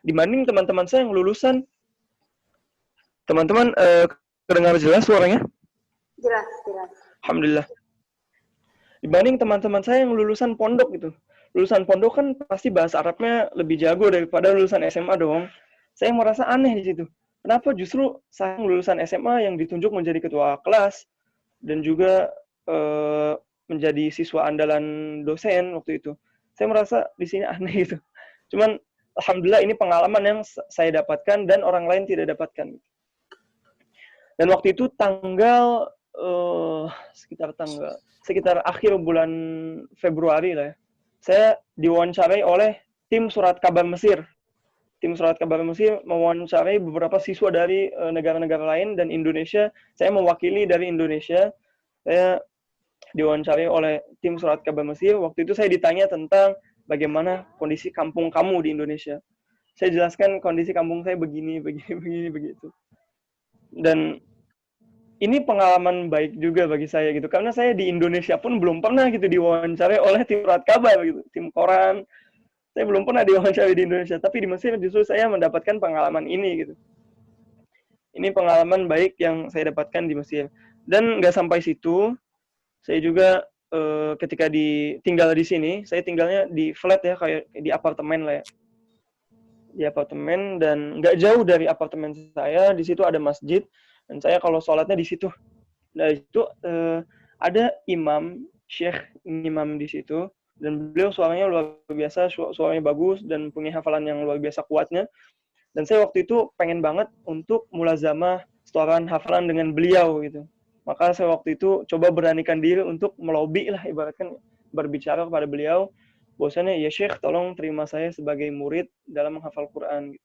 dibanding teman-teman saya yang lulusan. Teman-teman, kedengar jelas suaranya? Jelas, jelas. Alhamdulillah. Dibanding teman-teman saya yang lulusan pondok gitu. Lulusan pondok kan pasti bahasa Arabnya lebih jago daripada lulusan SMA dong. Saya merasa aneh di situ. Kenapa justru saya lulusan SMA yang ditunjuk menjadi ketua kelas dan juga menjadi siswa andalan dosen waktu itu. Saya merasa di sini aneh gitu. Cuman alhamdulillah ini pengalaman yang saya dapatkan dan orang lain tidak dapatkan. Dan waktu itu tanggal sekitar akhir bulan Februari lah ya. Saya diwawancarai oleh tim surat kabar Mesir. Tim surat kabar Mesir mewawancarai beberapa siswa dari negara-negara lain dan Indonesia. Saya mewakili dari Indonesia. Saya diwawancarai oleh tim surat kabar Mesir. Waktu itu saya ditanya tentang bagaimana kondisi kampung kamu di Indonesia. Saya jelaskan kondisi kampung saya begini, begitu. Dan ini pengalaman baik juga bagi saya gitu, karena saya di Indonesia pun belum pernah gitu diwawancarai oleh tim surat kabar gitu, tim koran. Saya belum pernah diwawancarai di Indonesia, tapi di Mesir justru saya mendapatkan pengalaman ini gitu. Ini pengalaman baik yang saya dapatkan di Mesir. Dan nggak sampai situ, saya juga ketika tinggal di sini, saya tinggalnya di flat ya, kayak di apartemen lah ya. Di apartemen, dan nggak jauh dari apartemen saya, di situ ada masjid, dan saya kalau sholatnya di situ. Dari situ ada syekh imam di situ, dan beliau suaranya luar biasa, suaranya bagus, dan punya hafalan yang luar biasa kuatnya. Dan saya waktu itu pengen banget untuk mulazamah setoran hafalan dengan beliau gitu. Maka saya waktu itu coba beranikan diri untuk melobi lah, ibaratkan berbicara kepada beliau, bahwasanya ya Syekh tolong terima saya sebagai murid dalam menghafal Quran gitu.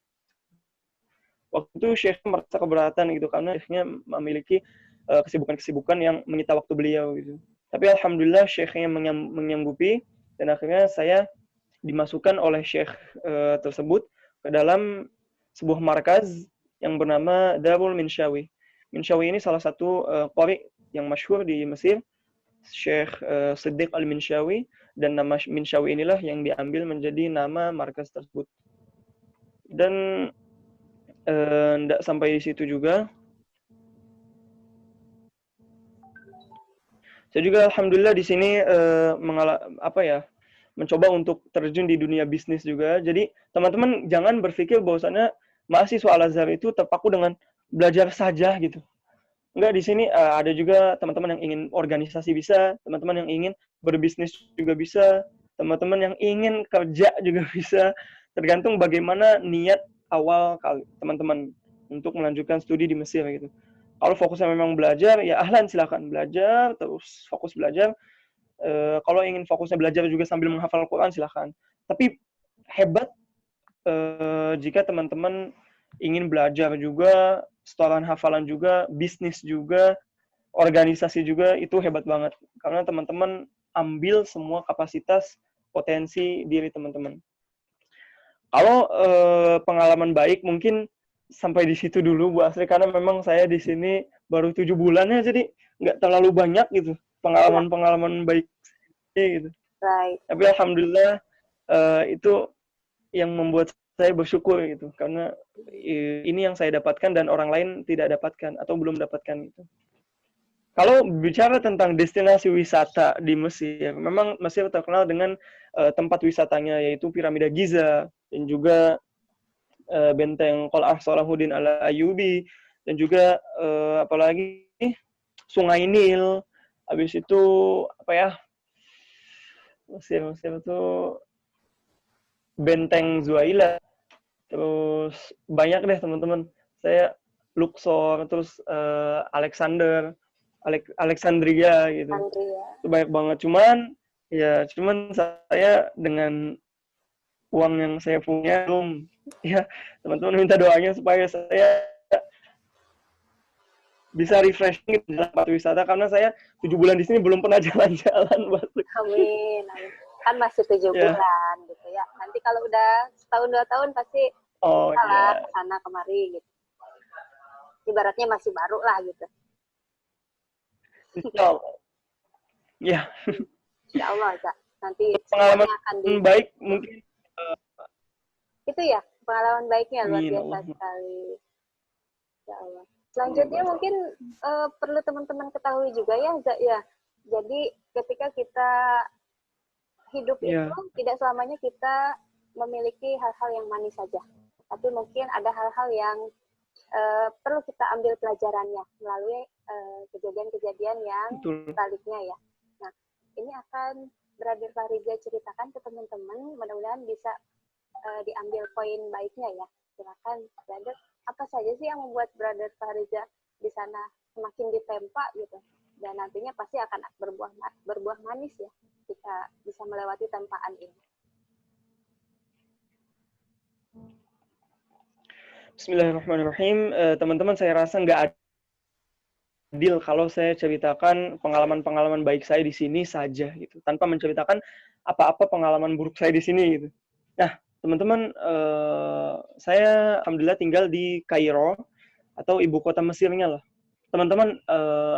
Waktu itu Syekh merasa keberatan gitu karena Syekhnya memiliki kesibukan-kesibukan yang menyita waktu beliau gitu. Tapi alhamdulillah Syekhnya menyanggupi, dan akhirnya saya dimasukkan oleh Syekh tersebut ke dalam sebuah markaz yang bernama Darul Minshawi. Minshawi ini salah satu qari yang masyhur di Mesir, Syekh Siddiq Al-Minshawi, dan nama Minshawi inilah yang diambil menjadi nama markaz tersebut. Dan tidak sampai di situ juga. Saya juga alhamdulillah di sini mencoba untuk terjun di dunia bisnis juga. Jadi teman-teman jangan berpikir bahwasannya mahasiswa Al-Azhar itu terpaku dengan belajar saja gitu. Enggak, di sini ada juga teman-teman yang ingin organisasi bisa, teman-teman yang ingin berbisnis juga bisa, teman-teman yang ingin kerja juga bisa. Tergantung bagaimana niat awal teman-teman untuk melanjutkan studi di Mesir gitu. Kalau fokusnya memang belajar, ya ahlan silakan belajar, terus fokus belajar. Kalau ingin fokusnya belajar juga sambil menghafal Quran silakan. Tapi hebat jika teman-teman ingin belajar juga, setoran hafalan juga, bisnis juga, organisasi juga, itu hebat banget. Karena teman-teman ambil semua kapasitas potensi diri teman-teman. Kalau pengalaman baik mungkin sampai di situ dulu Bu Asri, karena memang saya di sini baru 7 bulannya, jadi nggak terlalu banyak gitu pengalaman-pengalaman baik gitu. Right. Tapi alhamdulillah itu yang membuat saya bersyukur gitu, karena ini yang saya dapatkan dan orang lain tidak dapatkan atau belum dapatkan gitu. Kalau bicara tentang destinasi wisata di Mesir, memang Mesir terkenal dengan tempat wisatanya, yaitu piramida Giza dan juga benteng Qal'ah Salahuddin Al-Ayyubi, dan juga apalagi Sungai Nil. Habis itu apa ya? Mesir itu benteng Zuaila. Terus banyak deh teman-teman. Saya Luxor, terus Alexandria gitu. Itu banyak banget. Cuman saya dengan uang yang saya punya belum, ya teman-teman minta doanya supaya saya bisa refreshing di dalam tempat wisata, karena saya 7 bulan di sini belum pernah jalan-jalan. Amin, amin. Kan masih 7 bulan gitu ya. Nanti kalau udah setahun 2 tahun pasti salah kesana kemari gitu. Ibaratnya masih baru lah gitu. Insya Allah. Ya. Insya Allah, Kak. Nanti pengalaman akan baik mungkin itu ya. pengalaman baiknya luar Amin, biasa Allah. sekali. Ya Allah. Selanjutnya mungkin perlu teman-teman ketahui juga ya, ya. Jadi ketika kita hidup itu tidak selamanya kita memiliki hal-hal yang manis saja, tapi mungkin ada hal-hal yang perlu kita ambil pelajarannya melalui kejadian-kejadian yang sebaliknya ya. Nah, ini akan Brother Fariza ceritakan ke teman-teman, mudah-mudahan bisa diambil poin baiknya ya. Silakan, Brother. Apa saja sih yang membuat Brother Fariza di sana semakin ditempa gitu, dan nantinya pasti akan berbuah manis ya jika bisa melewati tempaan ini. Bismillahirrahmanirrahim. Teman-teman, saya rasa nggak adil kalau saya ceritakan pengalaman-pengalaman baik saya di sini saja gitu, tanpa menceritakan apa-apa pengalaman buruk saya di sini gitu. Nah, teman-teman, saya alhamdulillah tinggal di Kairo atau ibu kota Mesirnya lah. Teman-teman,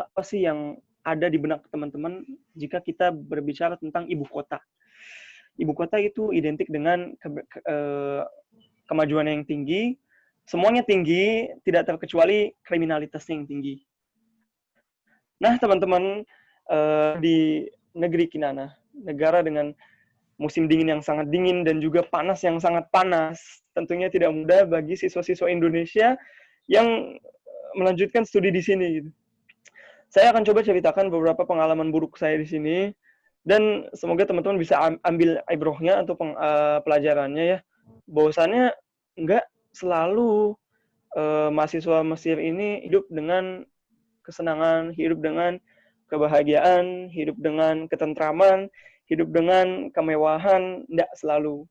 apa sih yang ada di benak teman-teman jika kita berbicara tentang ibu kota? Ibu kota itu identik dengan kemajuan yang tinggi, semuanya tinggi, tidak terkecuali kriminalitasnya yang tinggi. Nah, teman-teman, di negeri Kinana, negara dengan musim dingin yang sangat dingin dan juga panas yang sangat panas, tentunya tidak mudah bagi siswa-siswa Indonesia yang melanjutkan studi di sini. Gitu. Saya akan coba ceritakan beberapa pengalaman buruk saya di sini, dan semoga teman-teman bisa ambil ibrohnya atau pelajarannya ya. Bahwasannya nggak selalu mahasiswa Mesir ini hidup dengan kesenangan, hidup dengan kebahagiaan, hidup dengan ketentraman, hidup dengan kemewahan, tidak selalu.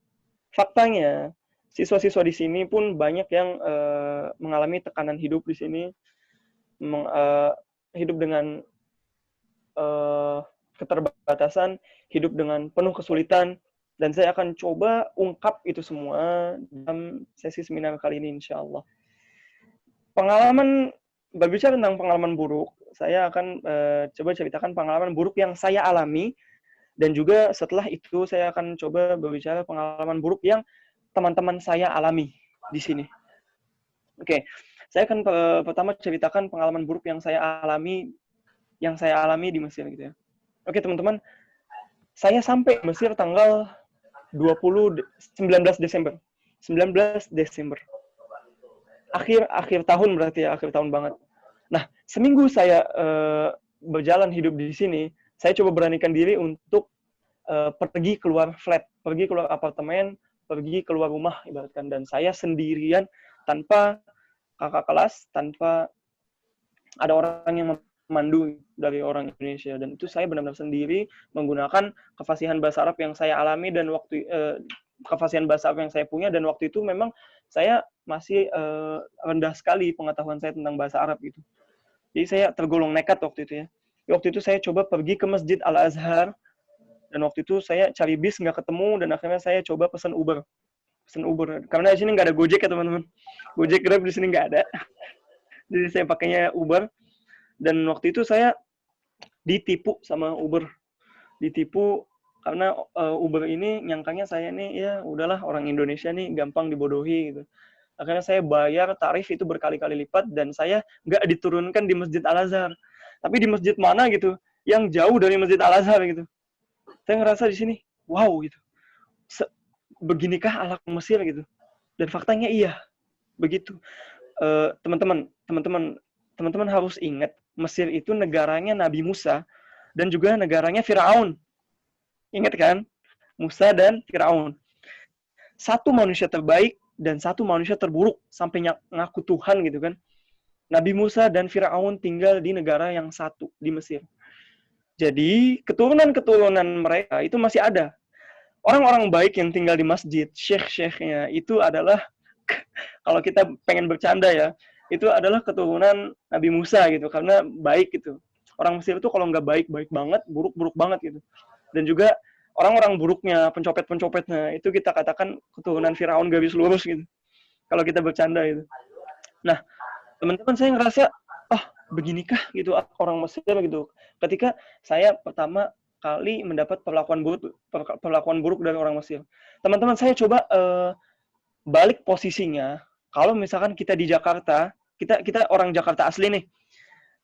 Faktanya, siswa-siswa di sini pun banyak yang mengalami tekanan hidup di sini, hidup dengan keterbatasan, hidup dengan penuh kesulitan, dan saya akan coba ungkap itu semua dalam sesi seminar kali ini, insya Allah. Berbicara tentang pengalaman buruk, saya akan coba ceritakan pengalaman buruk yang saya alami, dan juga setelah itu saya akan coba berbicara pengalaman buruk yang teman-teman saya alami di sini. Oke, saya akan pertama ceritakan pengalaman buruk yang saya alami di Mesir gitu ya. Oke, teman-teman, saya sampai Mesir tanggal 19 Desember. Akhir tahun berarti ya, akhir tahun banget. Nah, seminggu saya berjalan hidup di sini, saya coba beranikan diri untuk pergi keluar flat, pergi keluar apartemen, pergi keluar rumah ibaratkan, dan saya sendirian tanpa kakak kelas, tanpa ada orang yang memandu dari orang Indonesia, dan itu saya benar-benar sendiri menggunakan kefasihan bahasa Arab yang saya alami dan kefasihan bahasa Arab yang saya punya, dan waktu itu memang saya masih rendah sekali pengetahuan saya tentang bahasa Arab gitu. Jadi saya tergolong nekat waktu itu ya. Waktu itu saya coba pergi ke Masjid Al-Azhar, dan waktu itu saya cari bis nggak ketemu, dan akhirnya saya coba pesan Uber. Karena di sini nggak ada Gojek ya teman-teman. Gojek Grab di sini nggak ada. Jadi saya pakainya Uber, dan waktu itu saya ditipu sama Uber. Ditipu karena Uber ini nyangkanya saya nih ya udahlah orang Indonesia nih gampang dibodohi gitu. Akhirnya saya bayar tarif itu berkali-kali lipat, dan saya nggak diturunkan di Masjid Al-Azhar, tapi di masjid mana gitu yang jauh dari Masjid Al-Azhar gitu. Saya ngerasa di sini wow gitu, beginikah alam Mesir gitu, dan faktanya iya begitu. Teman-teman harus ingat, Mesir itu negaranya Nabi Musa dan juga negaranya Firaun. Ingat kan? Musa dan Firaun. Satu manusia terbaik dan satu manusia terburuk sampai ngaku Tuhan gitu kan. Nabi Musa dan Firaun tinggal di negara yang satu, di Mesir. Jadi keturunan-keturunan mereka itu masih ada. Orang-orang baik yang tinggal di masjid, syekh-syekhnya itu adalah kalau kita pengen bercanda ya, itu adalah keturunan Nabi Musa gitu, karena baik gitu. Orang Mesir itu kalau nggak baik banget, buruk banget gitu. Dan juga orang-orang buruknya, pencopet-pencopetnya, itu kita katakan keturunan Firaun garis lurus gitu. Kalau kita bercanda itu. Nah, teman-teman saya ngerasa, beginikah gitu orang Mesir gitu. Ketika saya pertama kali mendapat perlakuan buruk dari orang Mesir. Teman-teman saya coba balik posisinya, kalau misalkan kita di Jakarta, kita orang Jakarta asli nih,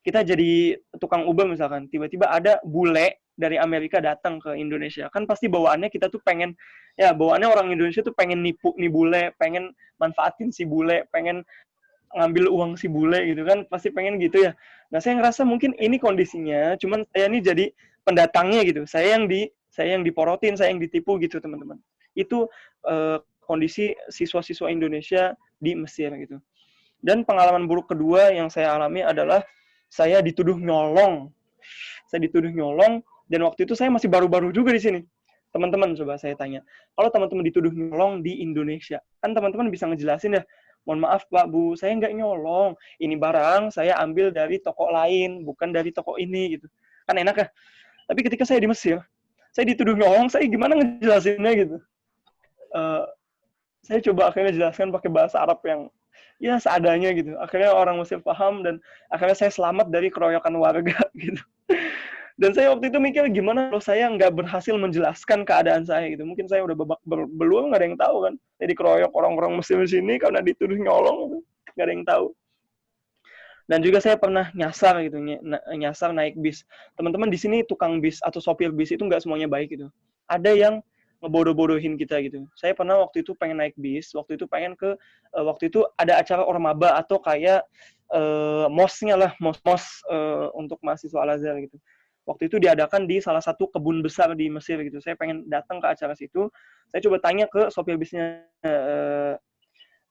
kita jadi tukang Uber misalkan, tiba-tiba ada bule dari Amerika datang ke Indonesia, kan pasti bawaannya kita tuh pengen, ya bawaannya orang Indonesia tuh pengen nipu nih bule, pengen manfaatin si bule, pengen ngambil uang si bule gitu kan, pasti pengen gitu ya. Nah saya ngerasa mungkin ini kondisinya, cuman saya ini jadi pendatangnya gitu, saya yang diporotin, saya yang ditipu gitu teman-teman. Itu kondisi siswa-siswa Indonesia di Mesir gitu. Dan pengalaman buruk kedua yang saya alami adalah saya dituduh nyolong. Saya dituduh nyolong, dan waktu itu saya masih baru-baru juga di sini. Teman-teman, coba saya tanya. Kalau teman-teman dituduh nyolong di Indonesia, kan teman-teman bisa ngejelasin ya, mohon maaf Pak, Bu, saya nggak nyolong. Ini barang saya ambil dari toko lain, bukan dari toko ini, gitu. Kan enak ya? Tapi ketika saya di Mesir, saya dituduh nyolong, saya gimana ngejelasinnya gitu. Saya coba akhirnya jelaskan pakai bahasa Arab yang ya seadanya gitu. Akhirnya orang Mesir paham, dan akhirnya saya selamat dari keroyokan warga gitu. Dan saya waktu itu mikir gimana kalau saya nggak berhasil menjelaskan keadaan saya gitu. Mungkin saya udah babak belur, nggak ada yang tahu kan. Jadi keroyok orang-orang Mesir di sini karena dituduh nyolong gitu. Nggak ada yang tahu. Dan juga saya pernah nyasar gitu, nyasar naik bis. Teman-teman di sini tukang bis atau sopir bis itu nggak semuanya baik gitu. Ada yang ngebodoh-bodohin kita gitu. Saya pernah waktu itu pengen naik bis, waktu itu pengen ke, waktu itu ada acara Ormaba atau kayak mosnya lah, mos untuk mahasiswa Al-Azhar gitu. Waktu itu diadakan di salah satu kebun besar di Mesir gitu. Saya pengen datang ke acara situ. Saya coba tanya ke sopir bisnya,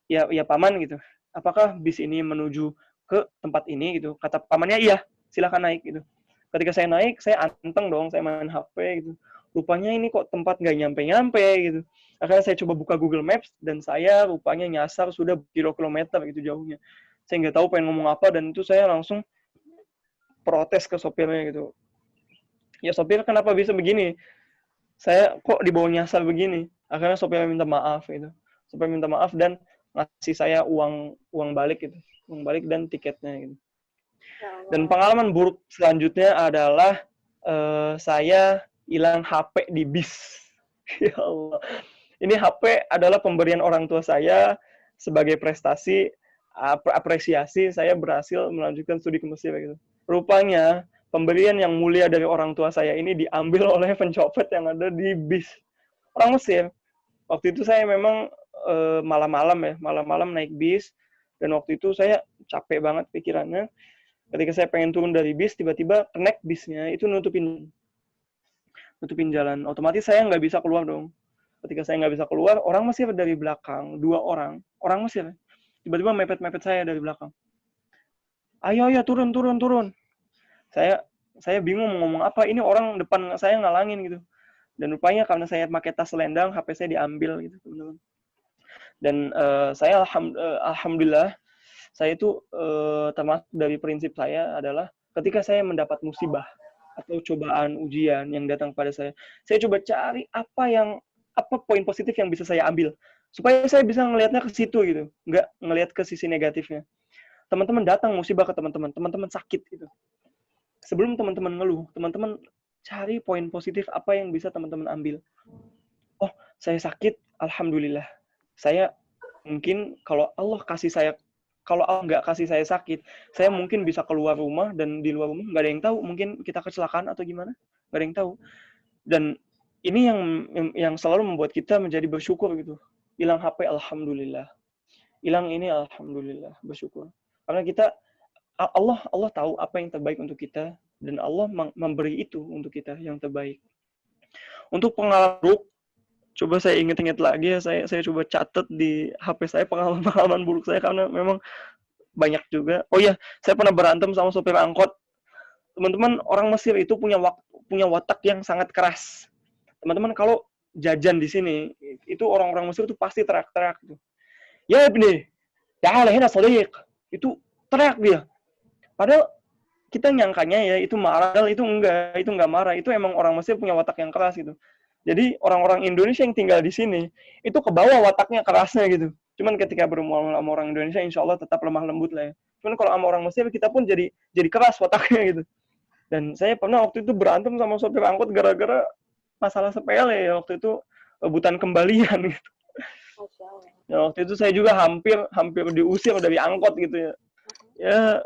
ya paman gitu, apakah bis ini menuju ke tempat ini gitu. Kata pamannya iya, silakan naik gitu. Ketika saya naik, saya anteng dong, saya main HP gitu. Rupanya ini kok tempat nggak nyampe-nyampe gitu. Akhirnya saya coba buka Google Maps, dan saya rupanya nyasar sudah kilometer gitu jauhnya. Saya nggak tahu pengen ngomong apa, dan itu saya langsung protes ke sopirnya gitu. Ya sopir, kenapa bisa begini? Saya kok dibawa nyasar begini? Akhirnya sopirnya minta maaf gitu. Sopir minta maaf dan ngasih saya uang balik gitu, uang balik dan tiketnya gitu. Dan pengalaman buruk selanjutnya adalah saya hilang HP di bis. Ya Allah. Ini HP adalah pemberian orang tua saya sebagai prestasi, apresiasi saya berhasil melanjutkan studi ke Mesir gitu. Rupanya pemberian yang mulia dari orang tua saya ini diambil oleh pencopet yang ada di bis. Orang Mesir. Waktu itu saya memang malam-malam ya, malam-malam naik bis, dan waktu itu saya capek banget pikirannya. Ketika saya pengen turun dari bis, tiba-tiba connect bisnya itu nutupin jalan. Otomatis saya nggak bisa keluar dong. Ketika saya nggak bisa keluar, orang Mesir dari belakang, 2 orang Mesir, tiba-tiba mepet-mepet saya dari belakang. Ayo, turun. Saya bingung mau ngomong apa, ini orang depan saya ngalangin gitu. Dan rupanya karena saya pakai tas selendang, HP saya diambil gitu, teman-teman. Dan saya alhamdulillah, saya itu termasuk dari prinsip saya adalah ketika saya mendapat musibah atau cobaan ujian yang datang pada saya coba cari apa poin positif yang bisa saya ambil supaya saya bisa ngelihatnya ke situ gitu, nggak ngelihat ke sisi negatifnya. Teman-teman datang musibah ke teman-teman sakit gitu. Sebelum teman-teman ngeluh, teman-teman cari poin positif apa yang bisa teman-teman ambil. Oh, saya sakit, alhamdulillah. Saya mungkin kalau Allah nggak kasih saya sakit, saya mungkin bisa keluar rumah, dan di luar rumah nggak ada yang tahu, mungkin kita kecelakaan atau gimana, nggak ada yang tahu. Dan ini yang selalu membuat kita menjadi bersyukur gitu. Hilang HP, alhamdulillah. Hilang ini, alhamdulillah, bersyukur. Karena Allah tahu apa yang terbaik untuk kita, dan Allah memberi itu untuk kita yang terbaik. Untuk pengalaman buruk, coba saya ingat-ingat lagi ya, saya coba catat di HP saya pengalaman buruk saya, karena memang banyak juga. Oh iya, saya pernah berantem sama sopir angkot. Teman-teman, orang Mesir itu punya watak yang sangat keras. Teman-teman, kalau jajan di sini, itu orang-orang Mesir itu pasti teriak-teriak gitu. Ya ibni, ta'ala hina sadiq. Itu teriak dia. Padahal kita nyangkanya ya itu marah, itu enggak marah. Itu emang orang Mesir punya watak yang keras gitu. Jadi orang-orang Indonesia yang tinggal di sini itu ke bawah wataknya kerasnya gitu. Cuman ketika bermuamalah sama orang Indonesia, insya Allah tetap lemah lembut lah ya. Cuman kalau sama orang Mesir, kita pun jadi keras wataknya gitu. Dan saya pernah waktu itu berantem sama sopir angkot gara-gara masalah sepele ya. Waktu itu rebutan kembalian gitu. Ya, waktu itu saya juga hampir diusir dari angkot gitu ya. Ya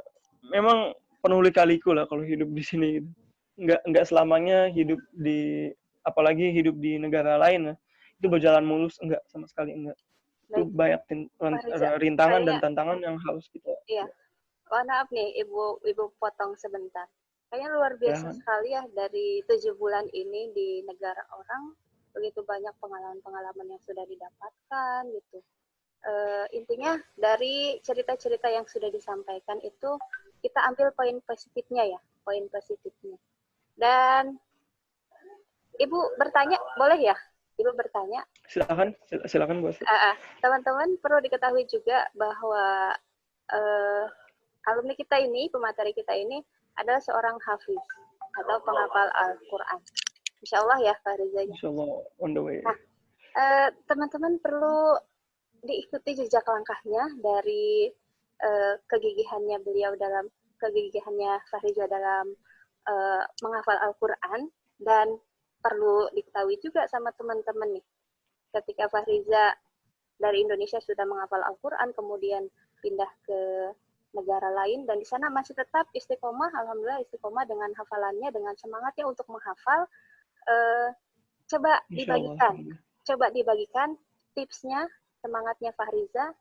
memang penuh lika-liku lah kalau hidup di sini gitu. Nggak selamanya hidup di, apalagi hidup di negara lain ya, itu berjalan mulus, enggak, sama sekali enggak. Itu Baik, banyak Pak Riza, rintangan dan kayaknya tantangan yang harus kita, iya. Maaf nih, Ibu potong sebentar. Kayaknya luar biasa ya, sekali ya dari 7 bulan ini di negara orang, begitu banyak pengalaman-pengalaman yang sudah didapatkan gitu. Intinya dari cerita-cerita yang sudah disampaikan itu kita ambil poin positifnya ya, poin positifnya. Dan Ibu bertanya, boleh ya? Ibu bertanya. silakan bos. Teman-teman perlu diketahui juga bahwa alumni kita ini, pemateri kita ini adalah seorang hafiz atau penghafal Al-Quran. Insya Allah ya, Pak Riza. Insya Allah on the way. Nah, teman-teman perlu diikuti jejak langkahnya dari kegigihannya beliau dalam kegigihannya Fahriza dalam menghafal Al-Quran, dan perlu diketahui juga sama teman-teman nih, ketika Fahriza dari Indonesia sudah menghafal Al-Quran, kemudian pindah ke negara lain, dan di sana masih tetap istiqomah, alhamdulillah istiqomah dengan hafalannya, dengan semangatnya untuk menghafal. Coba dibagikan tipsnya, semangatnya Fahriza,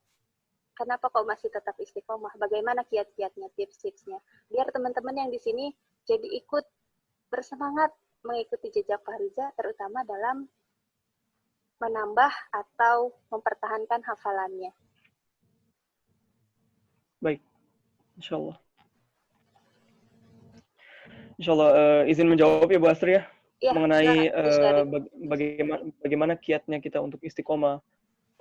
kenapa kok masih tetap istiqomah, bagaimana kiat-kiatnya, tips-tipsnya, biar teman-teman yang di sini jadi ikut bersemangat mengikuti jejak Fahriza, terutama dalam menambah atau mempertahankan hafalannya. Baik, insya Allah. Insya Allah, izin menjawab ya Bu Astri ya, mengenai bagaimana kiatnya kita untuk istiqomah.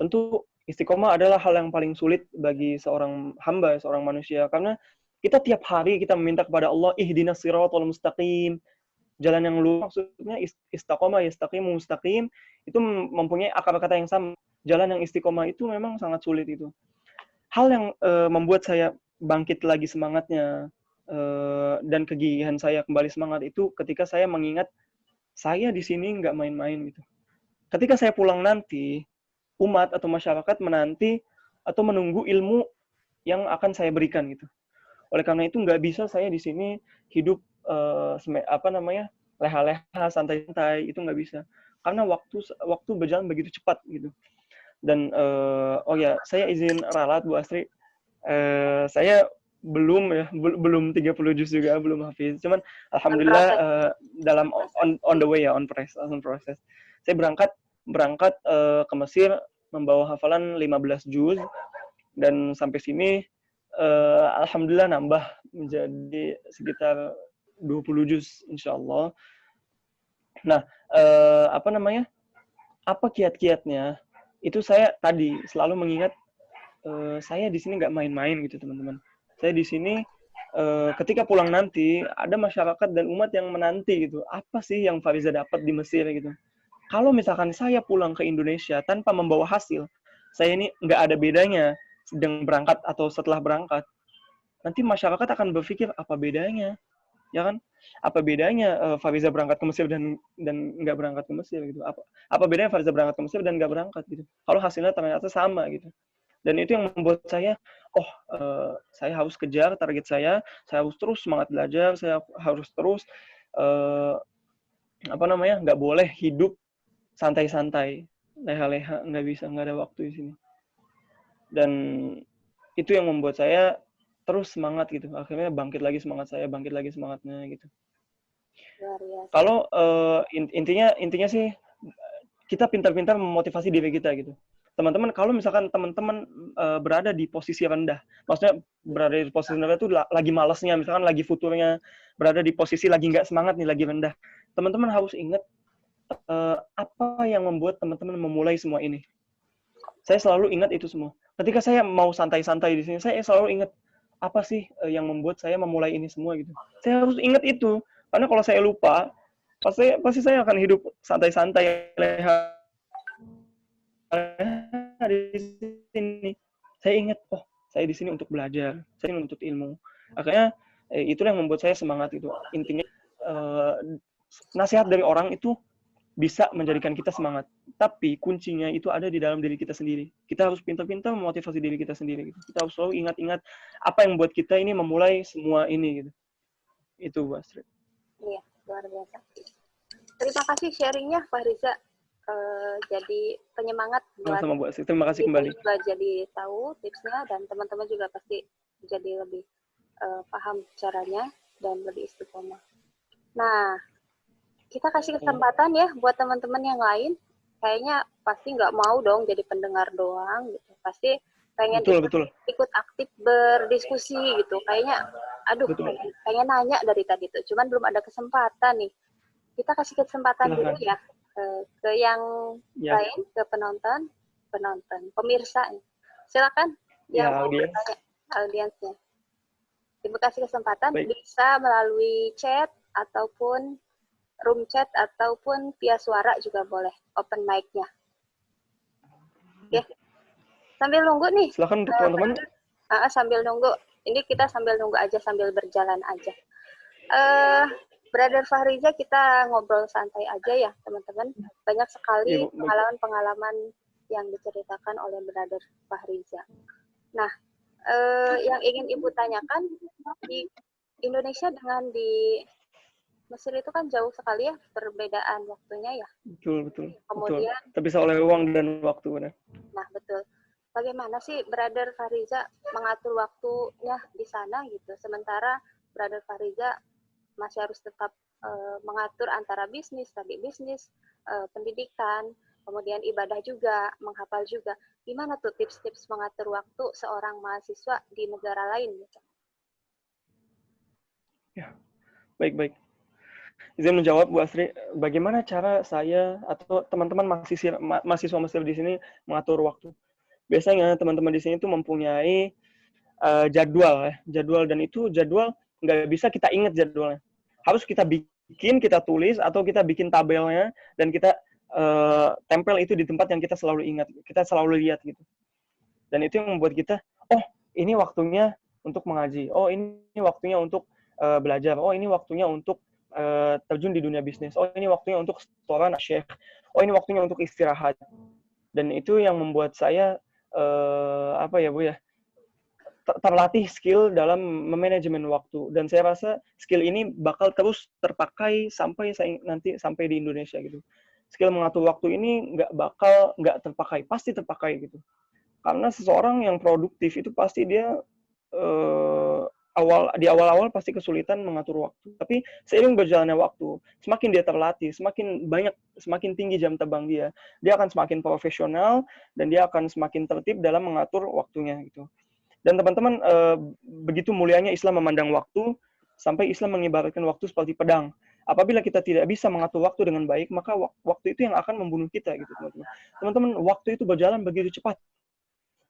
Tentu istiqomah adalah hal yang paling sulit bagi seorang hamba, seorang manusia, karena kita tiap hari kita meminta kepada Allah, ihdinas siratal mustaqim, jalan yang lurus. Maksudnya istiqomah, yastaqim, mustaqim itu mempunyai akar kata yang sama. Jalan yang istiqomah itu memang sangat sulit itu. Hal yang membuat saya bangkit lagi semangatnya dan kegigihan saya kembali semangat itu ketika saya mengingat saya di sini nggak main-main gitu. Ketika saya pulang nanti, umat atau masyarakat menanti atau menunggu ilmu yang akan saya berikan gitu. Oleh karena itu nggak bisa saya di sini hidup leha-leha, santai-santai, itu nggak bisa. Karena waktu berjalan begitu cepat gitu. Dan oh ya, saya izin ralat Bu Astri. Saya belum 30 juz juga, belum hafiz. Cuman alhamdulillah dalam on the way ya, on process. Saya berangkat ke Mesir membawa hafalan 15 juz, dan sampai sini alhamdulillah nambah menjadi sekitar 20 juz insyaallah. Nah, apa kiat-kiatnya? Itu saya tadi selalu mengingat saya di sini nggak main-main gitu teman-teman. Saya di sini ketika pulang nanti ada masyarakat dan umat yang menanti gitu. Apa sih yang Fariza dapat di Mesir gitu? Kalau misalkan saya pulang ke Indonesia tanpa membawa hasil, saya ini nggak ada bedanya sedang berangkat atau setelah berangkat. Nanti masyarakat akan berpikir apa bedanya, ya kan? Apa bedanya Fariza berangkat ke Mesir dan nggak berangkat ke Mesir gitu? Apa bedanya Fariza berangkat ke Mesir dan nggak berangkat gitu? Kalau hasilnya ternyata sama gitu. Dan itu yang membuat saya, saya harus kejar target saya harus terus semangat belajar, saya harus terus nggak boleh hidup santai-santai, leha-leha, nggak bisa, nggak ada waktu di sini. Dan itu yang membuat saya terus semangat gitu. Akhirnya bangkit lagi semangatnya gitu. Kalau intinya sih kita pintar-pintar memotivasi diri kita gitu. Teman-teman, kalau misalkan teman-teman berada di posisi rendah, maksudnya berada di posisi rendah itu lagi malasnya, misalkan lagi futurnya, berada di posisi lagi nggak semangat nih, lagi rendah. Teman-teman harus ingat apa yang membuat teman-teman memulai semua ini. Saya selalu ingat itu semua. Ketika saya mau santai-santai di sini, saya selalu ingat apa sih yang membuat saya memulai ini semua gitu. Saya harus ingat itu, karena kalau saya lupa, pasti saya akan hidup santai-santai leha di sini. Saya ingat, saya di sini untuk belajar, saya ini untuk ilmu. Akhirnya itulah yang membuat saya semangat itu. Intinya nasihat dari orang itu bisa menjadikan kita semangat. Tapi kuncinya itu ada di dalam diri kita sendiri. Kita harus pintar-pintar memotivasi diri kita sendiri. Gitu. Kita harus selalu ingat-ingat apa yang membuat kita ini memulai semua ini. Gitu. Itu, Bu Astrid. Iya, luar biasa. Terima kasih sharingnya, Pak Riza. Jadi penyemangat buat sama Bu Astrid. Terima kasih kembali. juga jadi tahu tipsnya, dan teman-teman juga pasti jadi lebih paham caranya dan lebih istiqomah. Nah, kita kasih kesempatan ya buat teman-teman yang lain. Kayaknya pasti nggak mau dong jadi pendengar doang gitu. Pasti pengen ikut aktif berdiskusi gitu. Kayaknya, aduh, pengen nanya dari tadi tuh. Cuman belum ada kesempatan nih. Kita kasih kesempatan dulu ya ke yang lain, ke penonton, pemirsa. Silakan yang mau bertanya, audiensnya. Ibu kasih kesempatan. Bisa melalui chat ataupun room chat ataupun via suara juga boleh, open mic-nya. Oke. Sambil nunggu nih. Silakan untuk teman-teman. Sambil nunggu. Ini kita sambil nunggu aja, sambil berjalan aja. Brother Fahriza, kita ngobrol santai aja ya, teman-teman. Banyak sekali pengalaman-pengalaman yang diceritakan oleh Brother Fahriza. Nah, yang ingin Ibu tanyakan, di Indonesia dengan di Mesir itu kan jauh sekali ya perbedaan waktunya ya. Betul. Kemudian terpisah oleh ruang dan waktu. Benar. Nah, betul. Bagaimana sih Brother Fahriza mengatur waktunya di sana gitu? Sementara Brother Fahriza masih harus tetap mengatur antara bisnis, pendidikan, kemudian ibadah juga, menghafal juga. Gimana tuh tips-tips mengatur waktu seorang mahasiswa di negara lain gitu? Ya, baik. Izin menjawab, Bu Astri, bagaimana cara saya atau teman-teman mahasiswa Mesir di sini mengatur waktu? Biasanya teman-teman di sini tuh mempunyai jadwal, dan itu jadwal nggak bisa kita ingat jadwalnya. Harus kita bikin, kita tulis, atau kita bikin tabelnya, dan kita tempel itu di tempat yang kita selalu ingat, kita selalu lihat gitu. Dan itu yang membuat kita, oh ini waktunya untuk mengaji, oh ini waktunya untuk belajar, oh ini waktunya untuk terjun di dunia bisnis, oh ini waktunya untuk setoran syekh, oh ini waktunya untuk istirahat. Dan itu yang membuat saya terlatih skill dalam memanajemen waktu. Dan saya rasa skill ini bakal terus terpakai sampai di Indonesia gitu. Skill mengatur waktu ini nggak terpakai, pasti terpakai gitu. Karena seseorang yang produktif itu pasti dia di awal-awal pasti kesulitan mengatur waktu. Tapi seiring berjalannya waktu, semakin dia terlatih, semakin tinggi jam terbang dia akan semakin profesional dan dia akan semakin tertib dalam mengatur waktunya gitu. Dan teman-teman, begitu mulianya Islam memandang waktu, sampai Islam mengibaratkan waktu seperti pedang. Apabila kita tidak bisa mengatur waktu dengan baik, maka waktu itu yang akan membunuh kita gitu, teman-teman. Teman-teman, waktu itu berjalan begitu cepat.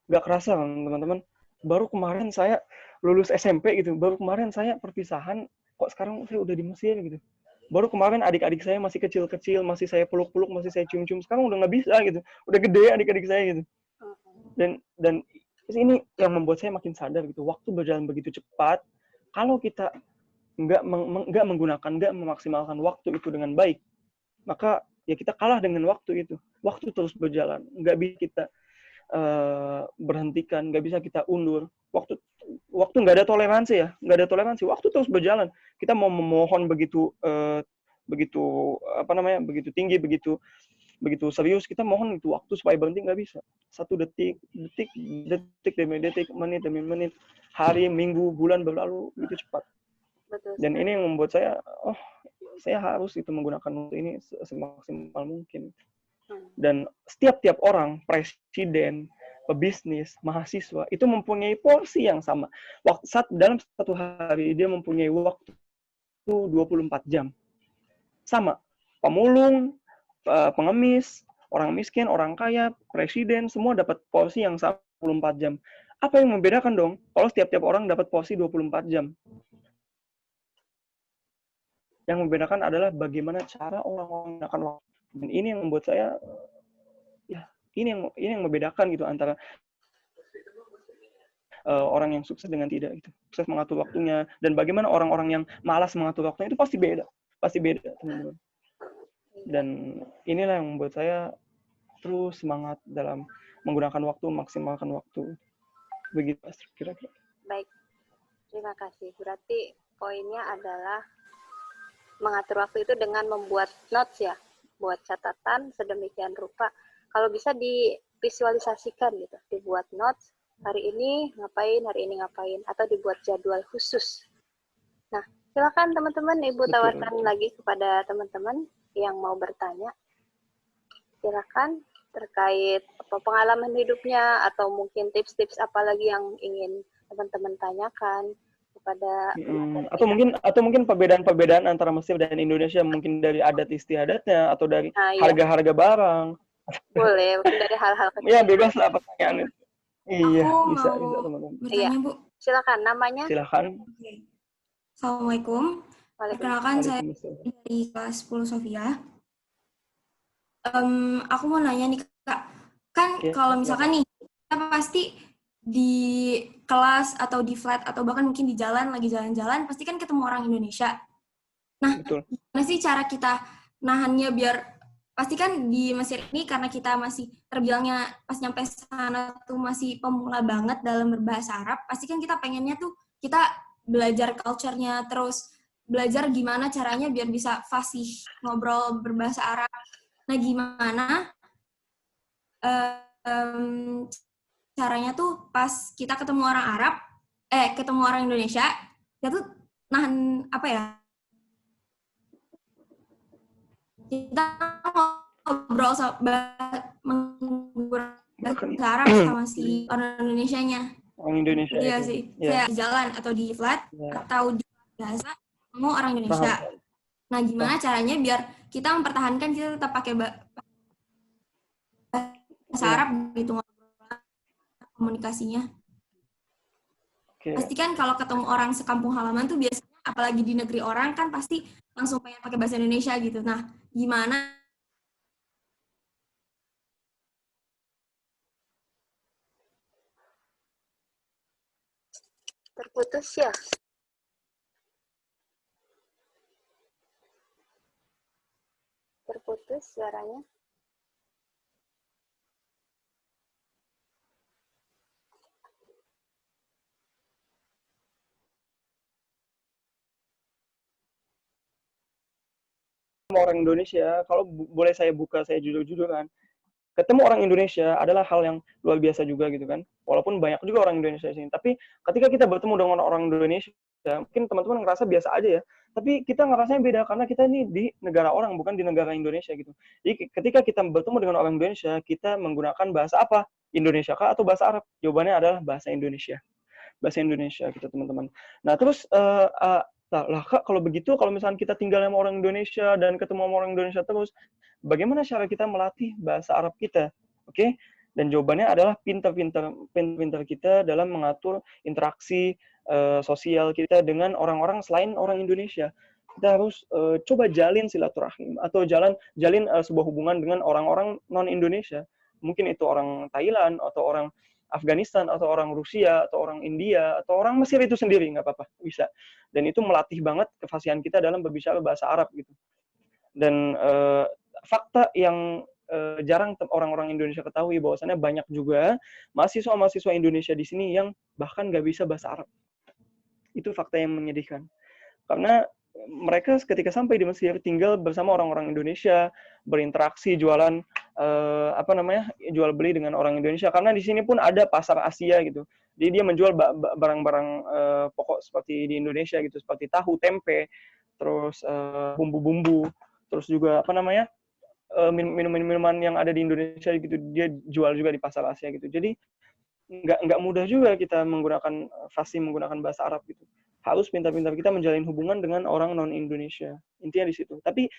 Nggak kerasa, teman-teman. Baru kemarin saya lulus SMP gitu, baru kemarin saya perpisahan, kok sekarang saya udah di Mesir gitu. Baru kemarin adik-adik saya masih kecil-kecil, masih saya peluk-peluk, masih saya cium-cium, sekarang udah nggak bisa gitu, udah gede adik-adik saya gitu. Dan ini yang membuat saya makin sadar gitu, waktu berjalan begitu cepat, kalau kita nggak memaksimalkan waktu itu dengan baik, maka ya kita kalah dengan waktu itu. Waktu terus berjalan, nggak bisa kita berhentikan, nggak bisa kita undur. Waktu nggak ada toleransi, waktu terus berjalan. Kita mau memohon begitu tinggi, begitu serius, kita mohon itu waktu supaya berhenti, nggak bisa. 1 detik demi detik, menit demi menit, hari, minggu, bulan berlalu begitu cepat. Betul. Dan ini yang membuat saya harus itu menggunakan waktu ini semaksimal mungkin. Dan tiap orang, presiden, pebisnis, mahasiswa, itu mempunyai porsi yang sama. Dalam satu hari, dia mempunyai waktu 24 jam. Sama. Pemulung, pengemis, orang miskin, orang kaya, presiden, semua dapat porsi yang sama 24 jam. Apa yang membedakan dong? Kalau setiap orang dapat porsi 24 jam. Yang membedakan adalah bagaimana cara orang menggunakan waktu. Dan ini yang membuat saya, ini yang membedakan gitu antara orang yang sukses dengan tidak gitu. Sukses mengatur waktunya, dan bagaimana orang-orang yang malas mengatur waktunya, itu pasti beda, teman-teman. Dan inilah yang membuat saya terus semangat dalam menggunakan waktu, maksimalkan waktu. Begitu kira-kira. Baik, terima kasih. Berarti poinnya adalah mengatur waktu itu dengan membuat notes ya, buat catatan sedemikian rupa. Kalau bisa divisualisasikan gitu, dibuat notes, hari ini ngapain, atau dibuat jadwal khusus. Nah, silakan teman-teman, Ibu tawarkan lagi kepada teman-teman yang mau bertanya. Silakan terkait pengalaman hidupnya atau mungkin tips-tips apa lagi yang ingin teman-teman tanyakan kepada atau mungkin perbedaan antara Mesir dan Indonesia, mungkin dari adat istiadatnya atau dari harga-harga barang. Boleh, mungkin dari hal-hal kecil. Ya, bebas lah pertanyaan itu. Iya, bisa teman-teman. Bertanya, Bu. Silakan, namanya? Silakan. Oke. Assalamualaikum. Perkenalkan, saya dari kelas 10 Sofia. Aku mau nanya nih, Kak. Kan kalau misalkan nih, kita pasti di kelas atau di flat atau bahkan mungkin di jalan, lagi jalan-jalan, pasti kan ketemu orang Indonesia. Nah, gimana sih cara kita nahannya biar, pasti kan di Mesir ini karena kita masih terbilangnya pas nyampe sana tuh masih pemula banget dalam berbahasa Arab, pasti kan kita pengennya tuh kita belajar culture-nya, terus belajar gimana caranya biar bisa fasih ngobrol berbahasa Arab. Nah, gimana caranya tuh pas kita ketemu orang Arab, ketemu orang Indonesia, kita tuh nahan apa ya? Kita ngobrol menggunakan Arab sama si orang Indonesianya. Orang Indonesia. Iya sih. Saya di jalan atau di flat atau di bahasa mau orang Indonesia. Nah, gimana caranya biar kita mempertahankan kita tetap pakai bahasa Arab gitu komunikasinya. Pastikan kalau ketemu orang sekampung halaman tuh biasanya apalagi di negeri orang kan pasti langsung pengen pakai bahasa Indonesia gitu. Nah, gimana? Terputus ya? Terputus suaranya. Orang Indonesia, kalau boleh saya buka, saya jujur-jujuran, ketemu orang Indonesia adalah hal yang luar biasa juga gitu kan. Walaupun banyak juga orang Indonesia di sini, tapi ketika kita bertemu dengan orang Indonesia, mungkin teman-teman ngerasa biasa aja ya, tapi kita ngerasanya beda karena kita ini di negara orang, bukan di negara Indonesia gitu. Jadi ketika kita bertemu dengan orang Indonesia, kita menggunakan bahasa apa? Indonesia kah atau bahasa Arab? Jawabannya adalah bahasa Indonesia. Bahasa Indonesia gitu teman-teman. Nah terus lah Kak, kalau begitu, kalau misalnya kita tinggal sama orang Indonesia dan ketemu sama orang Indonesia terus, bagaimana cara kita melatih bahasa Arab kita? Oke? Dan jawabannya adalah pintar-pintar kita dalam mengatur interaksi sosial kita dengan orang-orang selain orang Indonesia. Kita harus coba jalin silaturahim atau jalin sebuah hubungan dengan orang-orang non-Indonesia. Mungkin itu orang Thailand atau orang Afghanistan atau orang Rusia atau orang India atau orang Mesir itu sendiri, nggak apa-apa, bisa. Dan itu melatih banget kefasihan kita dalam berbicara bahasa Arab gitu. Dan fakta yang jarang orang-orang Indonesia ketahui bahwasannya banyak juga mahasiswa-mahasiswa Indonesia di sini yang bahkan nggak bisa bahasa Arab. Itu fakta yang menyedihkan. Karena mereka ketika sampai di Mesir tinggal bersama orang-orang Indonesia, berinteraksi, jualan jual beli dengan orang Indonesia, karena di sini pun ada pasar Asia gitu. Jadi dia menjual barang-barang pokok seperti di Indonesia gitu, seperti tahu, tempe, terus bumbu-bumbu, terus juga minuman yang ada di Indonesia gitu, dia jual juga di pasar Asia gitu. Jadi nggak mudah juga kita menggunakan menggunakan bahasa Arab gitu. Harus pintar-pintar kita menjalin hubungan dengan orang non-Indonesia. Intinya di situ. Tapi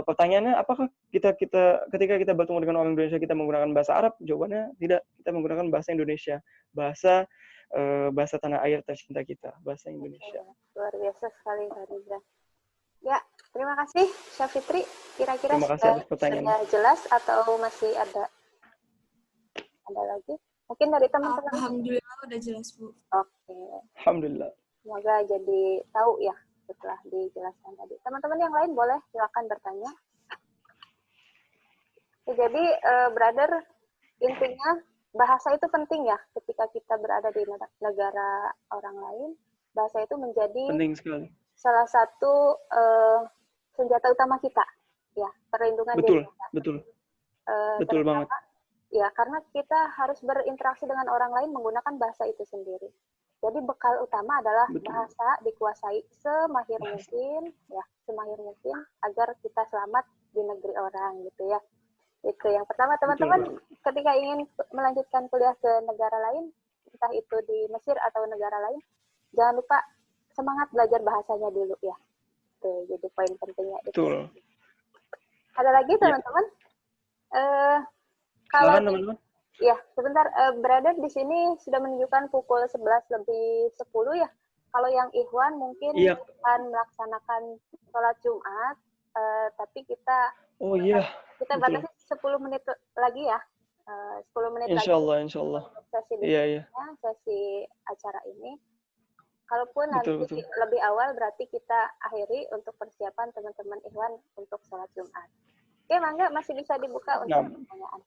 pertanyaannya, apakah ketika kita bertemu dengan orang Indonesia kita menggunakan bahasa Arab? Jawabannya tidak. Kita menggunakan bahasa Indonesia, bahasa tanah air tercinta kita, bahasa Indonesia. Luar biasa sekali, Fariza. Ya, terima kasih, Syafitri. Kira-kira sudah jelas atau masih ada lagi? Mungkin dari teman-teman. Alhamdulillah udah jelas, Bu. Oke. Alhamdulillah. Semoga jadi tahu ya setelah dijelaskan tadi. Teman-teman yang lain boleh silakan bertanya. Jadi, brother, intinya bahasa itu penting ya ketika kita berada di negara orang lain. Bahasa itu menjadi penting sekali. Salah satu senjata utama kita, ya, perlindungan betul, diri kita. Betul banget. Ya, karena kita harus berinteraksi dengan orang lain menggunakan bahasa itu sendiri. Jadi bekal utama adalah bahasa dikuasai semahir mungkin, ya, semahir mungkin agar kita selamat di negeri orang, gitu ya. Itu yang pertama, teman-teman, ketika ingin melanjutkan kuliah ke negara lain, entah itu di Mesir atau negara lain, jangan lupa semangat belajar bahasanya dulu ya. Tuh, jadi poin pentingnya itu. Betul. Ada lagi teman-teman? Kalau teman-teman. Ya, sebentar, brother di sini sudah menunjukkan pukul 11:10 ya. Kalau yang Ikhwan mungkin akan melaksanakan sholat Jumat, tapi kita kita batasi 10 menit lagi ya. 10 menit insya lagi. Insya Allah. Sesi sesi acara ini. Kalaupun nanti lebih awal, berarti kita akhiri untuk persiapan teman-teman Ikhwan untuk sholat Jumat. Oke, Mangga, masih bisa dibuka untuk pertanyaan.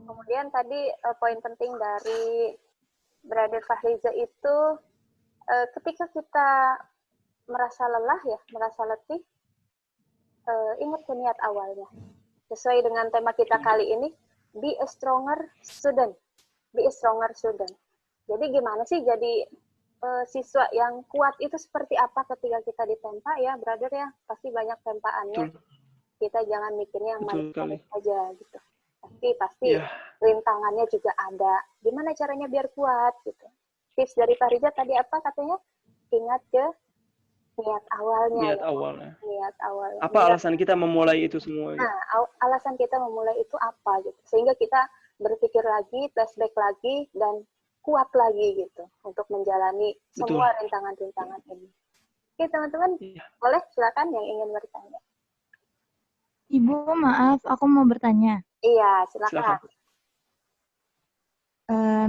Kemudian tadi poin penting dari Brother Fahriza itu ketika kita merasa lelah ya, merasa letih, ingat ke niat awalnya. Sesuai dengan tema kita kali ini, be a stronger student. Be a stronger student. Jadi gimana sih jadi siswa yang kuat itu seperti apa ketika kita ditempa ya, brother ya? Pasti banyak tempaannya. Kita jangan mikirnya yang manis-manis aja gitu. Tapi pasti rintangannya juga ada. Gimana caranya biar kuat gitu. Tips dari Pak Riza tadi apa katanya? Ingat ke niat awalnya. Niat awalnya. Niat awal. Apa alasan kita memulai itu semua? Gitu? Nah, alasan kita memulai itu apa gitu. Sehingga kita berpikir lagi, flashback lagi, dan kuat lagi gitu untuk menjalani semua rintangan-rintangan ini. Oke, teman-teman, boleh silakan yang ingin bertanya. Ibu, maaf, aku mau bertanya. Iya, silakan.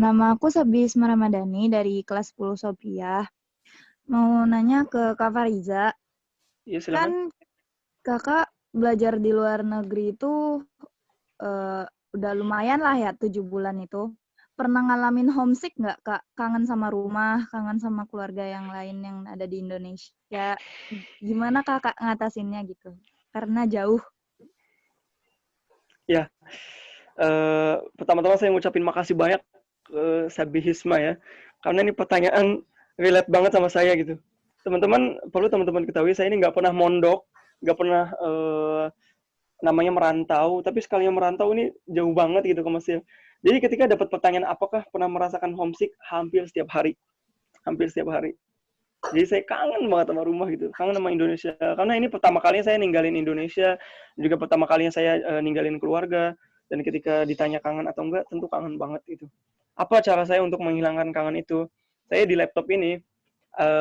Nama aku Sabisma Ramadhani dari kelas 10 Sophia. Mau nanya ke Kak Fahriza. Iya, silakan. Kan Kakak belajar di luar negeri itu udah lumayan lah ya, 7 bulan itu. Pernah ngalamin homesick nggak, Kak? Kangen sama rumah, kangen sama keluarga yang lain yang ada di Indonesia. Gimana Kakak ngatasinnya gitu? Karena jauh. Ya, pertama-tama saya ngucapin makasih banyak ke Sabi Hisma ya, karena ini pertanyaan relate banget sama saya gitu. Teman-teman, perlu teman-teman ketahui, saya ini nggak pernah mondok, nggak pernah namanya merantau, tapi sekali yang merantau ini jauh banget gitu ke Mesir. Jadi ketika dapat pertanyaan apakah pernah merasakan homesick, hampir setiap hari. Jadi saya kangen banget sama rumah gitu, kangen sama Indonesia. Karena ini pertama kalinya saya ninggalin Indonesia, juga pertama kalinya saya ninggalin keluarga. Dan ketika ditanya kangen atau enggak, tentu kangen banget itu. Apa cara saya untuk menghilangkan kangen itu? Saya di laptop ini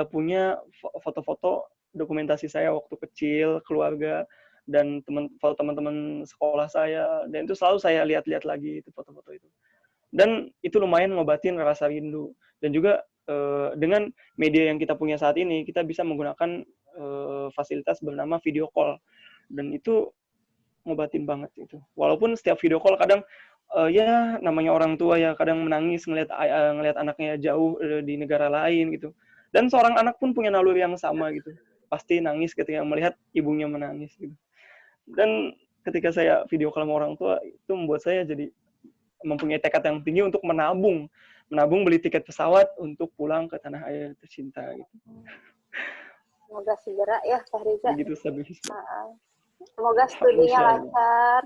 punya foto-foto dokumentasi saya waktu kecil, keluarga, dan teman-teman sekolah saya. Dan itu selalu saya lihat-lihat lagi itu foto-foto itu. Dan itu lumayan ngobatin rasa rindu. Dan juga dengan media yang kita punya saat ini, kita bisa menggunakan fasilitas bernama video call. Dan itu ngobatin banget itu. Walaupun setiap video call kadang ya namanya orang tua ya kadang menangis ngelihat anaknya jauh di negara lain gitu. Dan seorang anak pun punya naluri yang sama gitu. Pasti nangis ketika melihat ibunya menangis gitu. Dan ketika saya video call sama orang tua, itu membuat saya jadi mempunyai tekad yang tinggi untuk menabung beli tiket pesawat untuk pulang ke tanah air tercinta gitu. Semoga segera ya Pak Riza. Begitu Semoga studinya lancar,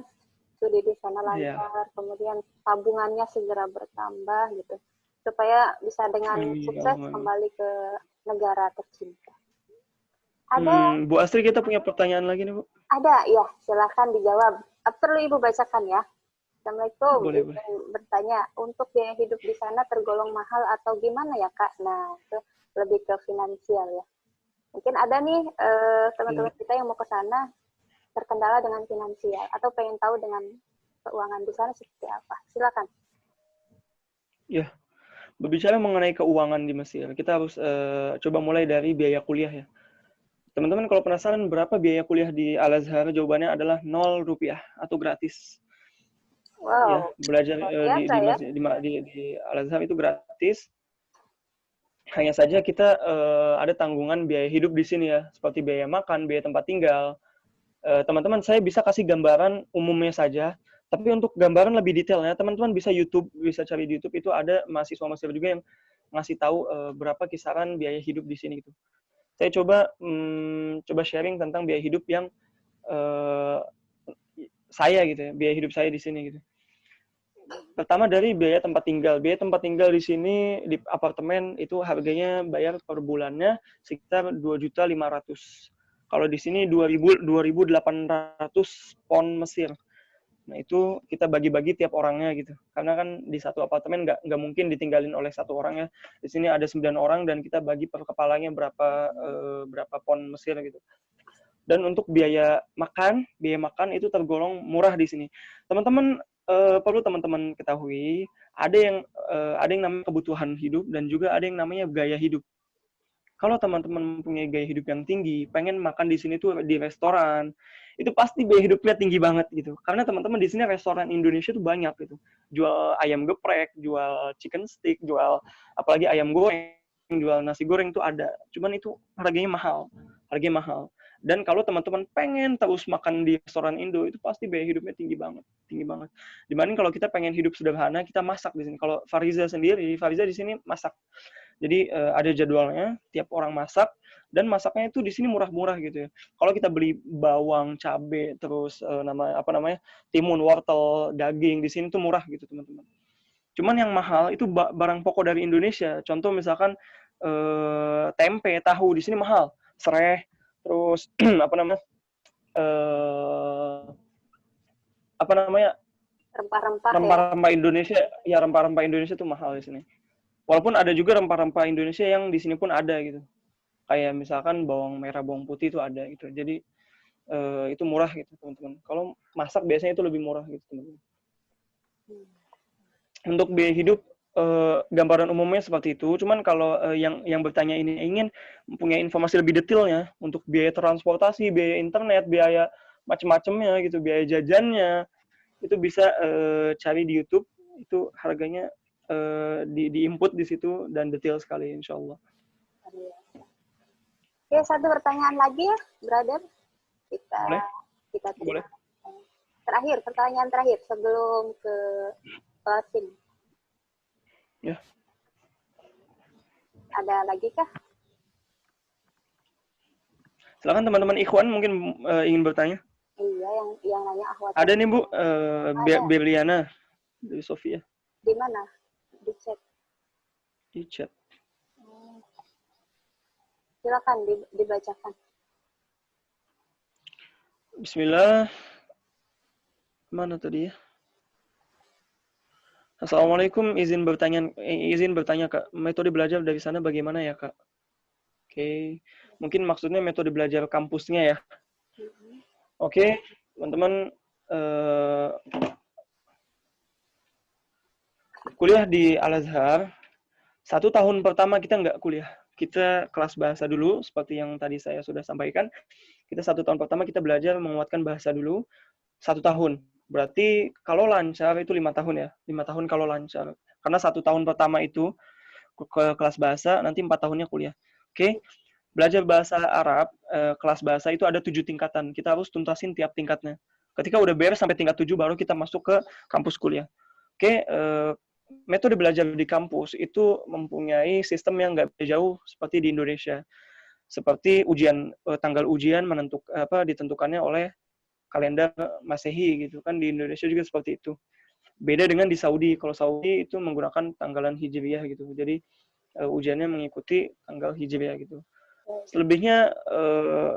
studi di sana lancar, kemudian tabungannya segera bertambah gitu, supaya bisa dengan sukses kembali ke negara tercinta. Ada Bu Astri, kita punya pertanyaan lagi nih Bu. Ada ya, silakan dijawab. Perlu Ibu bacakan ya. Assalamualaikum. Boleh. Bertanya, untuk biaya hidup di sana tergolong mahal atau gimana ya Kak? Nah, itu lebih ke finansial ya. Mungkin ada nih teman-teman kita yang mau ke sana terkendala dengan finansial atau pengen tahu dengan keuangan di sana seperti apa. Silakan. Ya, berbicara mengenai keuangan di Mesir, kita harus coba mulai dari biaya kuliah ya. Teman-teman kalau penasaran berapa biaya kuliah di Al-Azhar, jawabannya adalah 0 rupiah atau gratis. Wow. Ya, belajar Biasa, di Al-Azhar itu gratis. Hanya saja kita ada tanggungan biaya hidup di sini ya, seperti biaya makan, biaya tempat tinggal. Teman-teman, saya bisa kasih gambaran umumnya saja, tapi untuk gambaran lebih detailnya, teman-teman bisa cari di YouTube, itu ada mahasiswa Mesir juga yang ngasih tahu berapa kisaran biaya hidup di sini gitu. Saya coba sharing tentang biaya hidup yang saya gitu ya, biaya hidup saya di sini gitu. Pertama dari biaya tempat tinggal. Biaya tempat tinggal di sini di apartemen itu harganya bayar per bulannya sekitar 2.500.000. Kalau di sini 2.800 pon Mesir. Nah, itu kita bagi-bagi tiap orangnya gitu. Karena kan di satu apartemen nggak mungkin ditinggalin oleh satu orang ya. Di sini ada 9 orang dan kita bagi per kepalanya berapa pon Mesir gitu. Dan untuk biaya makan itu tergolong murah di sini. Teman-teman perlu teman-teman ketahui, ada yang namanya kebutuhan hidup dan juga ada yang namanya gaya hidup. Kalau teman-teman punya gaya hidup yang tinggi, pengen makan di sini tuh di restoran, itu pasti biaya hidupnya tinggi banget gitu. Karena teman-teman di sini restoran Indonesia tuh banyak gitu. Jual ayam geprek, jual chicken stick, jual apalagi ayam goreng, jual nasi goreng tuh ada. Cuman itu harganya mahal. Dan kalau teman-teman pengen terus makan di restoran Indo, itu pasti biaya hidupnya tinggi banget. Dibanding kalau kita pengen hidup sederhana, kita masak di sini. Kalau Fariza di sini masak. Jadi ada jadwalnya, tiap orang masak, dan masaknya itu di sini murah-murah gitu ya. Kalau kita beli bawang, cabai, terus timun, wortel, daging, di sini tuh murah gitu teman-teman. Cuman yang mahal itu barang pokok dari Indonesia. Contoh misalkan tempe, tahu di sini mahal, sereh, terus rempah-rempah Indonesia, ya rempah-rempah Indonesia tuh mahal di sini. Walaupun ada juga rempah-rempah Indonesia yang di sini pun ada gitu. Kayak misalkan bawang merah, bawang putih itu ada gitu. Jadi itu murah gitu teman-teman. Kalau masak biasanya itu lebih murah gitu teman-teman. Untuk biaya hidup gambaran umumnya seperti itu. Cuman kalau yang bertanya ini ingin punya informasi lebih detailnya untuk biaya transportasi, biaya internet, biaya macam-macamnya gitu, biaya jajannya, itu bisa cari di YouTube. Itu harganya di input di situ dan detail sekali insya Allah. Oke, satu pertanyaan lagi ya, brother. Kita Boleh. Pertanyaan terakhir sebelum ke closing. Ya. Ada lagi kah? Silakan teman-teman Ikhwan mungkin ingin bertanya. Iya, yang nanya Ahwat. Ada nih Bu, Berliana dari Sofia. Di mana? Di chat. Di chat. Silakan dibacakan. Bismillah. Mana tadi ya? Assalamualaikum, izin bertanya Kak, metode belajar dari sana bagaimana ya Kak? Oke, mungkin maksudnya metode belajar kampusnya ya. Oke, teman-teman, kuliah di Al-Azhar, 1 tahun pertama kita nggak kuliah. Kita kelas bahasa dulu, seperti yang tadi saya sudah sampaikan. Kita 1 tahun pertama kita belajar menguatkan bahasa dulu, 1 tahun. Berarti kalau lancar itu 5 tahun ya. 5 tahun kalau lancar. Karena 1 tahun pertama itu ke kelas bahasa, nanti 4 tahunnya kuliah. Oke. Belajar bahasa Arab, kelas bahasa itu ada 7 tingkatan. Kita harus tuntasin tiap tingkatnya. Ketika udah beres sampai tingkat 7, baru kita masuk ke kampus kuliah. Oke. Metode belajar di kampus itu mempunyai sistem yang nggak jauh seperti di Indonesia. Seperti tanggal ujian ditentukannya oleh kalender Masehi gitu kan, di Indonesia juga seperti itu. Beda dengan di Saudi. Kalau Saudi itu menggunakan tanggalan Hijriyah gitu. Jadi ujiannya mengikuti tanggal Hijriyah gitu. Selebihnya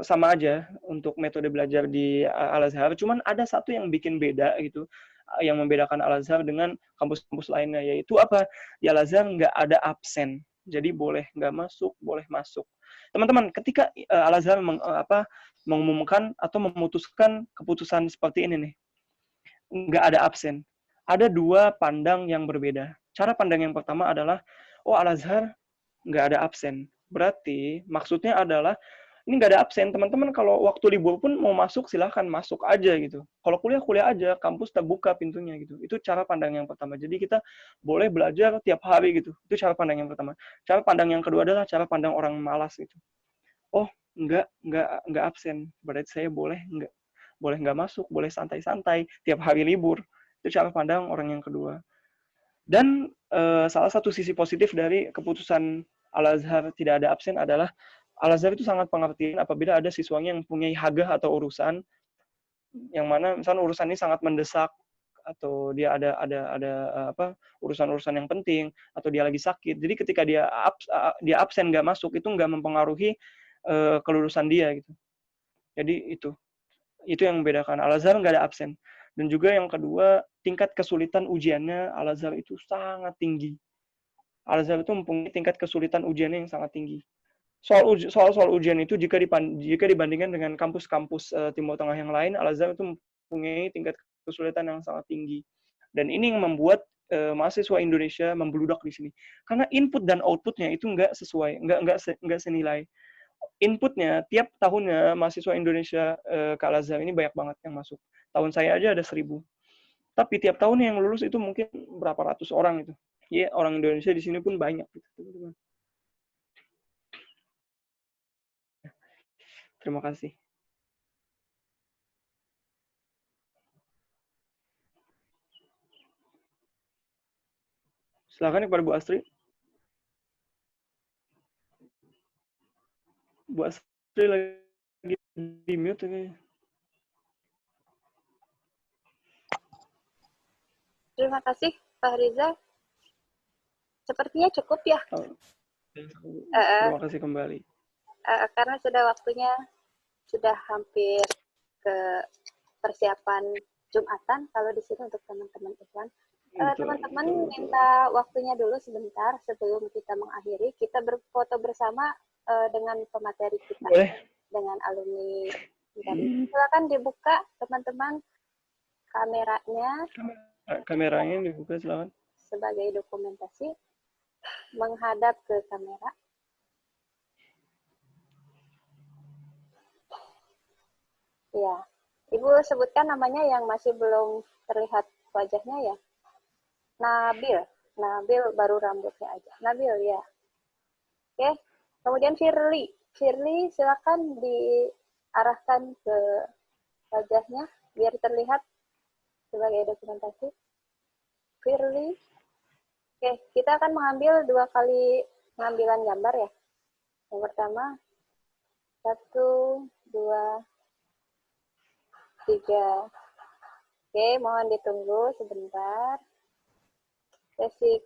sama aja untuk metode belajar di Al-Azhar, cuman ada satu yang bikin beda gitu, yang membedakan Al-Azhar dengan kampus-kampus lainnya, yaitu apa? Di Al-Azhar nggak ada absen. Jadi boleh nggak masuk, boleh masuk. Teman-teman, ketika Al-Azhar mengumumkan atau memutuskan keputusan seperti ini nih, nggak ada absen. Ada 2 pandang yang berbeda. Cara pandang yang pertama adalah, Al-Azhar nggak ada absen. Berarti maksudnya adalah ini nggak ada absen. Teman-teman kalau waktu libur pun mau masuk silahkan masuk aja gitu. Kalau kuliah kuliah aja, kampus terbuka pintunya gitu. Itu cara pandang yang pertama. Jadi kita boleh belajar tiap hari gitu. Itu cara pandang yang pertama. Cara pandang yang kedua adalah cara pandang orang malas gitu. Oh, nggak absen. Berarti saya boleh nggak masuk, boleh santai-santai tiap hari libur. Itu cara pandang orang yang kedua. Dan salah satu sisi positif dari keputusan Al-Azhar tidak ada absen adalah Al-Azhar itu sangat pengertian apabila ada siswanya yang mempunyai hajah atau urusan yang mana misalnya urusan ini sangat mendesak atau dia ada urusan-urusan yang penting atau dia lagi sakit. Jadi ketika dia absen nggak masuk itu nggak mempengaruhi kelulusan dia gitu. Jadi itu yang membedakan. Al-Azhar nggak ada absen. Dan juga yang kedua, tingkat kesulitan ujiannya Al-Azhar itu sangat tinggi. Al-Azhar itu mempunyai tingkat kesulitan ujiannya yang sangat tinggi. Soal ujian itu jika dibandingkan dengan kampus-kampus Timur Tengah yang lain, Al-Azhar itu mempunyai tingkat kesulitan yang sangat tinggi. Dan ini yang membuat mahasiswa Indonesia membludak di sini. Karena input dan outputnya itu nggak sesuai, nggak senilai. Inputnya tiap tahunnya mahasiswa Indonesia ke Al-Azhar ini banyak banget yang masuk. Tahun saya aja ada 1.000. Tapi tiap tahun yang lulus itu mungkin berapa ratus orang itu. Ya, orang Indonesia di sini pun banyak gitu, teman-teman. Terima kasih. Silakan kepada Bu Astri. Bu Astri lagi di mute kayaknya. Terima kasih, Pak Riza. Sepertinya cukup ya. Terima kasih kembali. Karena waktunya sudah hampir ke persiapan Jumatan. Kalau di sini untuk teman-teman Ikhwan. Teman-teman minta waktunya dulu sebentar sebelum kita mengakhiri. Kita berfoto bersama dengan pemateri kita. Boleh. Dengan alumni. Silakan dibuka teman-teman kameranya. Kameranya dibuka silakan. Sebagai dokumentasi menghadap ke kamera. Ya, Ibu sebutkan namanya yang masih belum terlihat wajahnya ya. Nabil baru rambutnya aja. Nabil ya. Oke, kemudian Firly silakan diarahkan ke wajahnya biar terlihat sebagai dokumentasi. Firly. Oke, kita akan mengambil 2 kali pengambilan gambar ya. Yang pertama, 1, 2, 3. Oke, mohon ditunggu sebentar. Sesi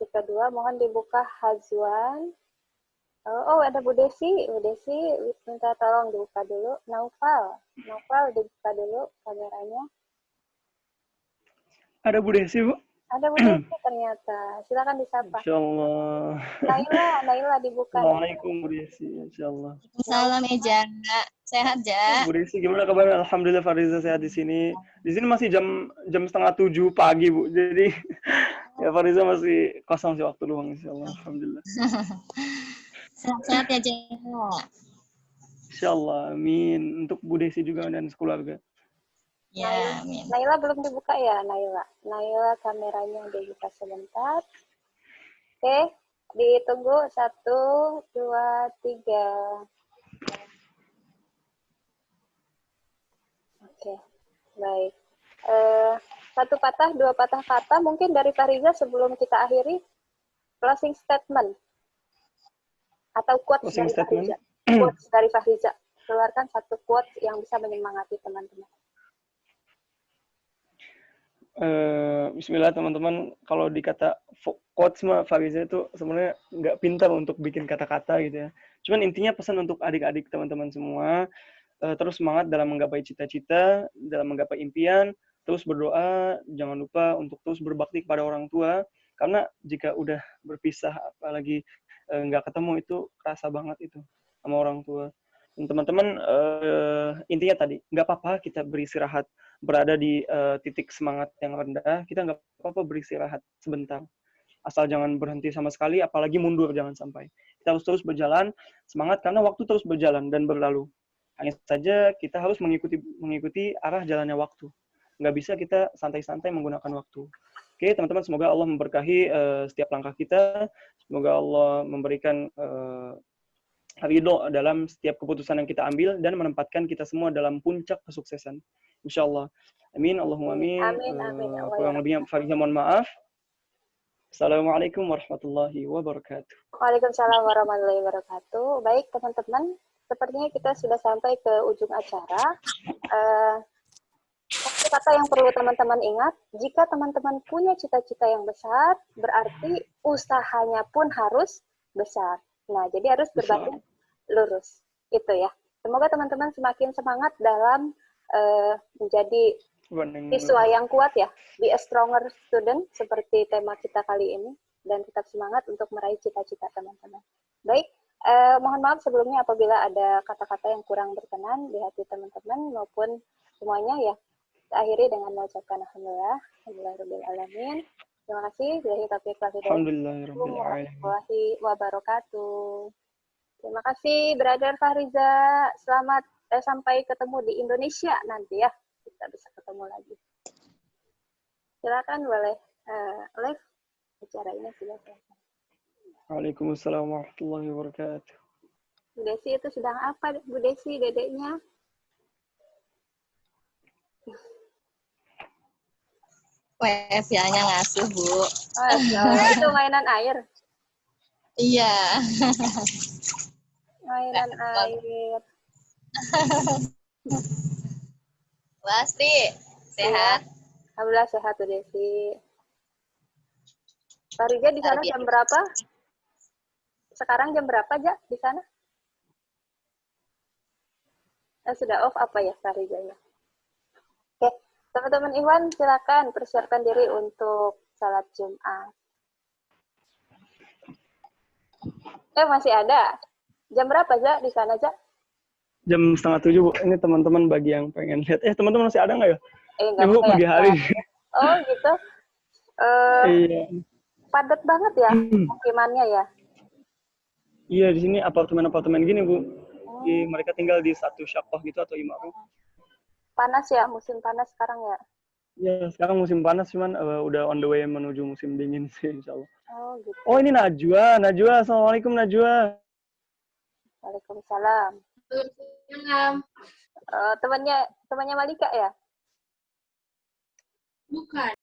kedua mohon dibuka Hazwan. Oh, ada Bu Desi. Bu Desi minta tolong dibuka dulu. Naufal dibuka dulu kameranya. Ada Bu Desi, Bu? Ada Bu Desi ternyata. Silakan disapa. Insyaallah. Naila dibuka. Assalamualaikum Bu Desi, insyaallah. Salam ya, sehat Ja. Bu Desi gimana kabarnya? Alhamdulillah Fariza sehat di sini. Di sini masih jam 6:30 pagi, Bu. Jadi ya Fariza masih kosong sih waktu luang insyaallah. Alhamdulillah. Sehat ya Ja. Insyaallah, amin. Untuk Bu Desi juga dan sekeluarga. Ya, amin. Naila belum dibuka ya, Naila kameranya dibuka sebentar. Oke, ditunggu 1, 2, 3. Oke, baik. 1 patah, 2 patah kata mungkin dari Fariza sebelum kita akhiri. Closing statement atau quotes dari Fariza. Quotes dari Fariza. Keluarkan 1 quotes yang bisa menyemangati teman-teman. Bismillah teman-teman, kalau dikata quotes mah Fariza itu sebenarnya nggak pintar untuk bikin kata-kata gitu ya. Cuman intinya pesan untuk adik-adik teman-teman semua, terus semangat dalam menggapai cita-cita, dalam menggapai impian, terus berdoa, jangan lupa untuk terus berbakti kepada orang tua, karena jika udah berpisah apalagi nggak ketemu itu kerasa banget itu sama orang tua. Dan teman-teman intinya tadi nggak apa-apa kita beristirahat, berada di titik semangat yang rendah, kita nggak apa-apa beristirahat sebentar. asal jangan berhenti sama sekali, apalagi mundur jangan sampai. Kita harus terus berjalan, semangat karena waktu terus berjalan dan berlalu. Hanya saja kita harus mengikuti arah jalannya waktu. Nggak bisa kita santai-santai menggunakan waktu. Oke, teman-teman, semoga Allah memberkahi setiap langkah kita. Semoga Allah memberikan ridho dalam setiap keputusan yang kita ambil dan menempatkan kita semua dalam puncak kesuksesan. Insya Allah. Amin. Allahumma amin. Amin, amin. Ya Allah, ya Kurang lebihnya Farizah mohon maaf. Assalamualaikum warahmatullahi wabarakatuh. Waalaikumsalam warahmatullahi wabarakatuh. Baik, teman-teman. Sepertinya kita sudah sampai ke ujung acara. Satu kata yang perlu teman-teman ingat, jika teman-teman punya cita-cita yang besar, berarti usahanya pun harus besar. Nah, jadi harus berbanding lurus. Itu ya. Semoga teman-teman semakin semangat dalam menjadi siswa yang kuat ya. Be a stronger student, seperti tema kita kali ini. Dan tetap semangat untuk meraih cita-cita teman-teman. Baik, mohon maaf sebelumnya apabila ada kata-kata yang kurang berkenan di hati teman-teman maupun semuanya ya. Kita akhiri dengan mengucapkan alhamdulillah, alhamdulillahirobbilalamin. Terima kasih. Billahi taufiq wal hidayah. Warahmatullahi wabarakatuh. Terima kasih, Brother Fahriza. Selamat sampai ketemu di Indonesia nanti ya. Kita bisa ketemu lagi. Silakan boleh live acara ini sudah selesai. Waalaikumsalam warahmatullahi wabarakatuh. Bu Desi itu sedang apa, Bu Desi, dedeknya? WFH-nya ngasuh, Bu. Oh, itu mainan air. Iya. Mainan air. Pasti sehat. Alhamdulillah sehat, Bu Desi. Pak Riza di sana jam berapa? Sekarang jam berapa, Ja, di sana? Sudah off apa ya, Pak Riza ya? Oke, teman-teman Iwan, silakan persiapkan diri untuk salat Jumat. Masih ada. Jam berapa, Ja, di sana, Ja? Jam 6:30, Bu. Ini teman-teman bagi yang pengen lihat. Teman-teman masih ada nggak ya? Nggak Bu, pagi hari. Oh, gitu. Iya. Padat banget ya pemukimannya ya? Iya, di sini apartemen-apartemen gini, Bu. Mereka tinggal di satu syakoh gitu atau imarah. Panas ya, musim panas sekarang ya? Iya, sekarang musim panas, cuman udah on the way menuju musim dingin sih, insya Allah. Oh, gitu. Oh, ini Najwa. Najwa, assalamualaikum Najwa. Waalaikumsalam. Temannya Malika ya? Bukan.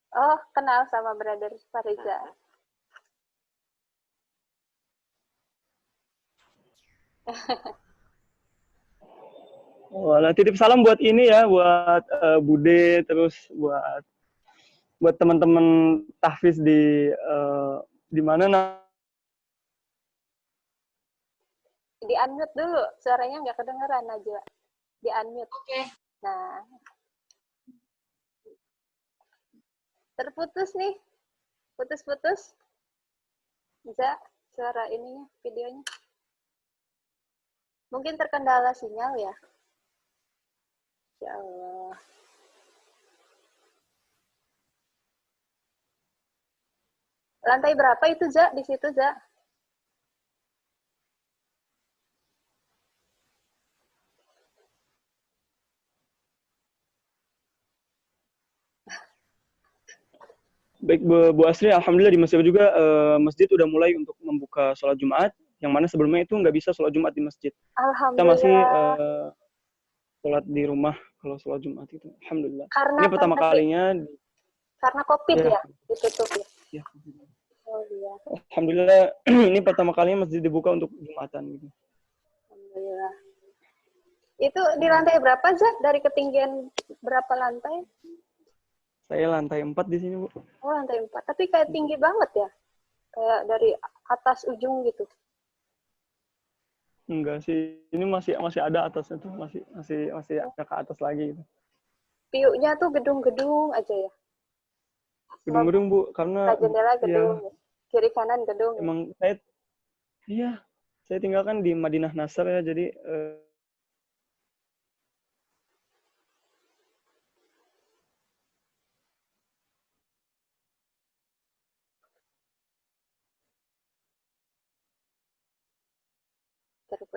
Oh, kenal sama Brother Fariza. Wala, titip salam buat ini ya, buat Bude, terus buat teman-teman tahfiz di mana Di unmute dulu, suaranya nggak kedengeran aja. Di unmute. Oke. Nah, terputus nih, putus-putus. Bisa suara ininya, videonya. Mungkin terkendala sinyal ya. Ya Allah. Lantai berapa itu, Za? Di situ, Za? Baik, Bu Asri, alhamdulillah di Mesir juga masjid udah mulai untuk membuka sholat Jumat, yang mana sebelumnya itu nggak bisa sholat Jumat di masjid. Kita masih sholat di rumah kalau sholat Jumat itu. Alhamdulillah. Karena ini pertama kalinya. Karena COVID ya ditutup ya. Ya. Oh iya. Alhamdulillah ini pertama kalinya masjid dibuka untuk Jumatan gitu. Alhamdulillah. Itu di lantai berapa, Zak? Dari ketinggian berapa lantai? Saya lantai 4 di sini, Bu. Oh, lantai 4. Tapi kayak tinggi banget ya? Kayak dari atas ujung gitu. Enggak sih. Ini masih ada atasnya tuh, masih ada ke atas lagi gitu. View-nya tuh gedung-gedung aja ya. Gedung-gedung, Bu, karena jendela gedung, ya. Kiri kanan gedung. Emang saya tinggalkan di Madinah Nasr ya, jadi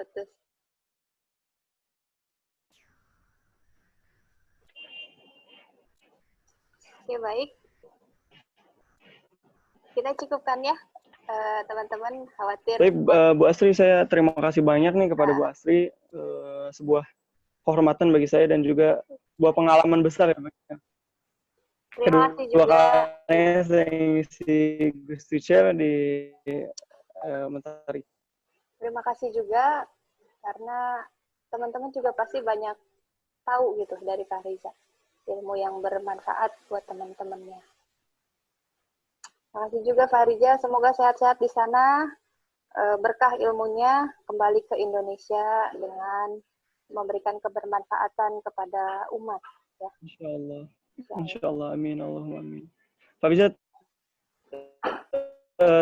putus. Oke, baik. Kita cukupkan ya, teman-teman. Khawatir. Baik, Bu Astri, saya terima kasih banyak nih kepada Bu Astri. Sebuah kehormatan bagi saya dan juga sebuah pengalaman besar ya. Terima kasih Kedua juga. kalinya saya ngisi Guest Teacher di Mentari. Terima kasih juga karena teman-teman juga pasti banyak tahu gitu dari Kak Riza. Ilmu yang bermanfaat buat teman-temannya. Terima kasih juga Fariza, semoga sehat-sehat di sana, berkah ilmunya, kembali ke Indonesia dengan memberikan kebermanfaatan kepada umat. Ya. Insya Allah. Insya Allah, amin, Allahumma amin. Pak Bizat,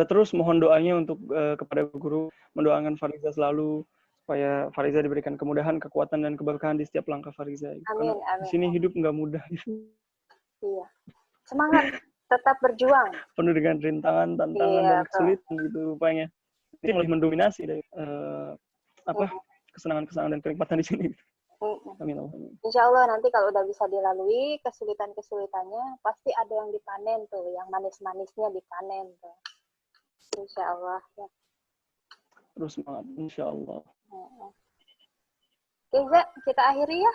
terus mohon doanya untuk kepada guru, mendoakan Fariza selalu, supaya Fariza diberikan kemudahan, kekuatan, dan keberkahan di setiap langkah Fariza. Amin, amin. Di sini hidup nggak mudah. Iya. Semangat, tetap berjuang. Penuh dengan rintangan, tantangan, dan kesulitan gitu rupanya. Ini mulai mendominasi dari kesenangan-kesenangan dan kenikmatan di sini. Amin, amin. Insya Allah nanti kalau udah bisa dilalui kesulitan-kesulitannya, pasti ada yang dipanen tuh, yang manis-manisnya dipanen tuh. Insya Allah. Ya. Terus semangat, insya Allah. Oke, Zak, kita akhiri ya.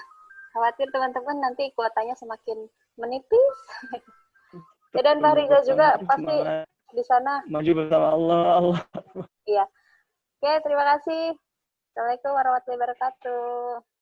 Khawatir teman-teman nanti kuotanya semakin menipis. Dan Pak Riza juga pasti di sana. Maju bersama Allah. Iya. Oke, terima kasih. Assalamualaikum warahmatullahi wabarakatuh.